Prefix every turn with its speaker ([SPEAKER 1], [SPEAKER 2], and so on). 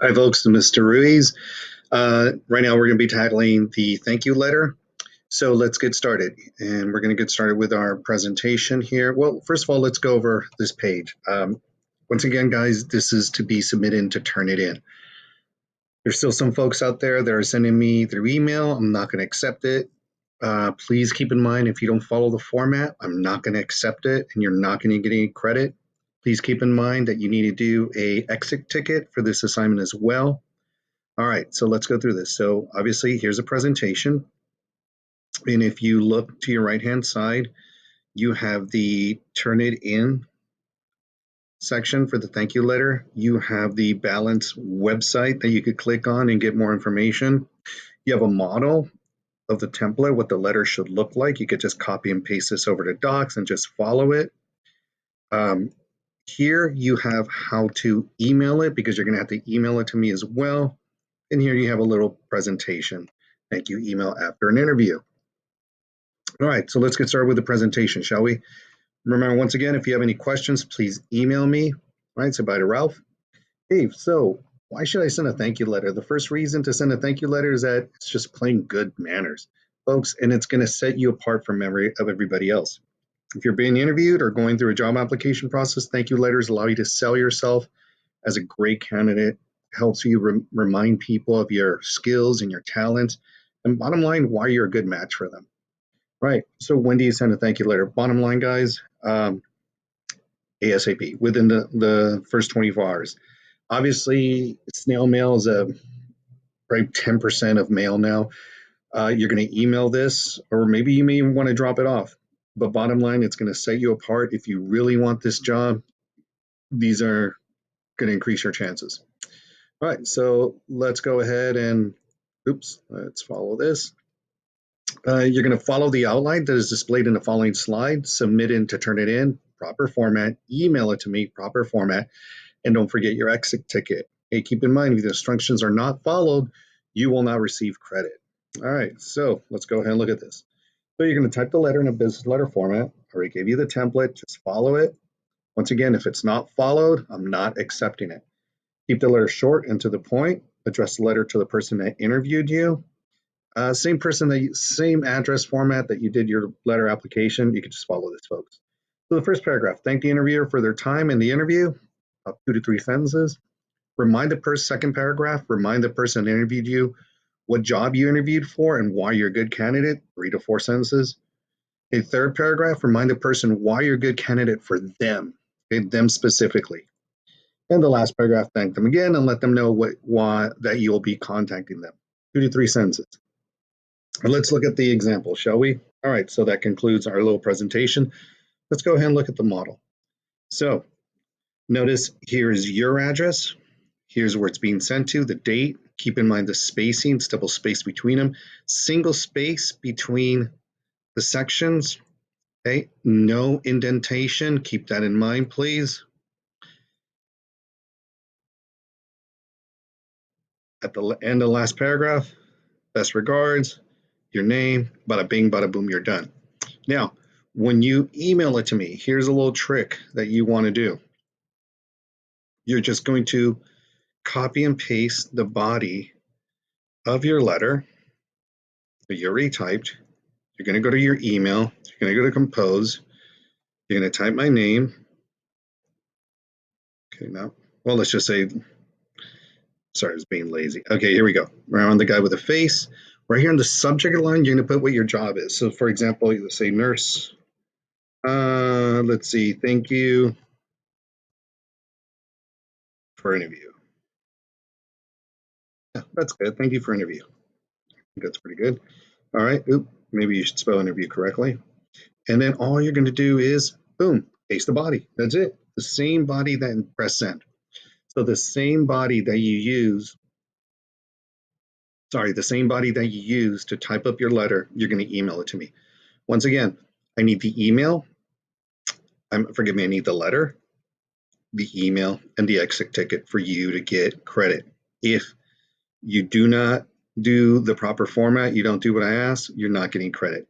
[SPEAKER 1] Hi, folks, Mr. Ruiz. Right now, we're going to be tackling the thank you letter. So let's get started. And we're going to get started with our presentation here. Well, first of all, let's go over this page. Once again, guys, this is to be submitted to Turnitin. There's still some folks out there that are sending me through email. I'm not going to accept it. Please keep in mind, if you don't follow the format, I'm not going to accept it, and you're not going to get any credit. Please keep in mind that you need to do a exit ticket for this assignment as well. All right, so let's go through this. So obviously, here's a presentation. And if you look to your right-hand side, you have the Turnitin section for the thank you letter. You have the balance website that you could click on and get more information. You have a model of the template, what the letter should look like. You could just copy and paste this over to Docs and just follow it. Here you have how to email it, because you're going to have to email it to me as well. And here you have a little presentation. Thank you email after an interview. All right, so let's get started with the presentation, shall we? Remember, once again, if you have any questions, please email me. All right, so bye to Ralph. Hey, so why should I send a thank you letter? The first reason to send a thank you letter is that it's just plain good manners, folks, and it's going to set you apart from everybody else. If you're being interviewed or going through a job application process, thank you letters allow you to sell yourself as a great candidate, helps you remind people of your skills and your talents, and bottom line, why you're a good match for them. Right. So when do you send a thank you letter? Bottom line, guys, ASAP, within the first 24 hours. Obviously, snail mail is right 10% of mail now. You're going to email this, or maybe you may even want to drop it off. But bottom line, it's going to set you apart. If you really want this job, these are going to increase your chances. All right, so let's go ahead and, let's follow this. You're going to follow the outline that is displayed in the following slide, submit it to Turnitin, proper format, email it to me, proper format, and don't forget your exit ticket. Hey, keep in mind, if the instructions are not followed, you will not receive credit. All right, so let's go ahead and look at this. So you're going to type the letter in a business letter format. I already gave you the template, just follow it. Once again, if it's not followed, I'm not accepting it. Keep the letter short and to the point. Address the letter to the person that interviewed you. Same address format that you did your letter application. You can just follow this, folks. So the first paragraph, thank the interviewer for their time in the interview, up 2 to 3 sentences. Remind the person, second paragraph, remind the person that interviewed you what job you interviewed for and why you're a good candidate, 3 to 4 sentences. A third paragraph, remind the person why you're a good candidate for them, them specifically. And the last paragraph, thank them again and let them know why that you'll be contacting them, 2 to 3 sentences. And let's look at the example, shall we? All right, so that concludes our little presentation. Let's go ahead and look at the model. So notice here is your address. Here's where it's being sent to, the date. Keep in mind the spacing, it's double space between them. Single space between the sections, okay? No indentation, keep that in mind, please. At the end of the last paragraph, best regards, your name, bada bing, bada boom, you're done. Now, when you email it to me, here's a little trick that you want to do. You're just going to copy and paste the body of your letter that you already typed. You're going to go to your email. You're going to go to compose. You're going to type my name. Okay, now, well, let's just say, sorry, I was being lazy. Okay, here we go. Around the guy with a face. Right here in the subject line, you're going to put what your job is. So, for example, you say nurse. Let's see. Thank you for interview. Yeah, that's good. Thank you for interview. I think that's pretty good. All right. Maybe you should spell interview correctly. And then all you're going to do is, boom, paste the body. That's it. The same body that press send. So the same body that you use, the same body that you use to type up your letter, you're going to email it to me. Once again, I need the email. Forgive me, I need the letter, the email, and the exit ticket for you to get credit. If you do not do the proper format, you don't do what I ask, you're not getting credit.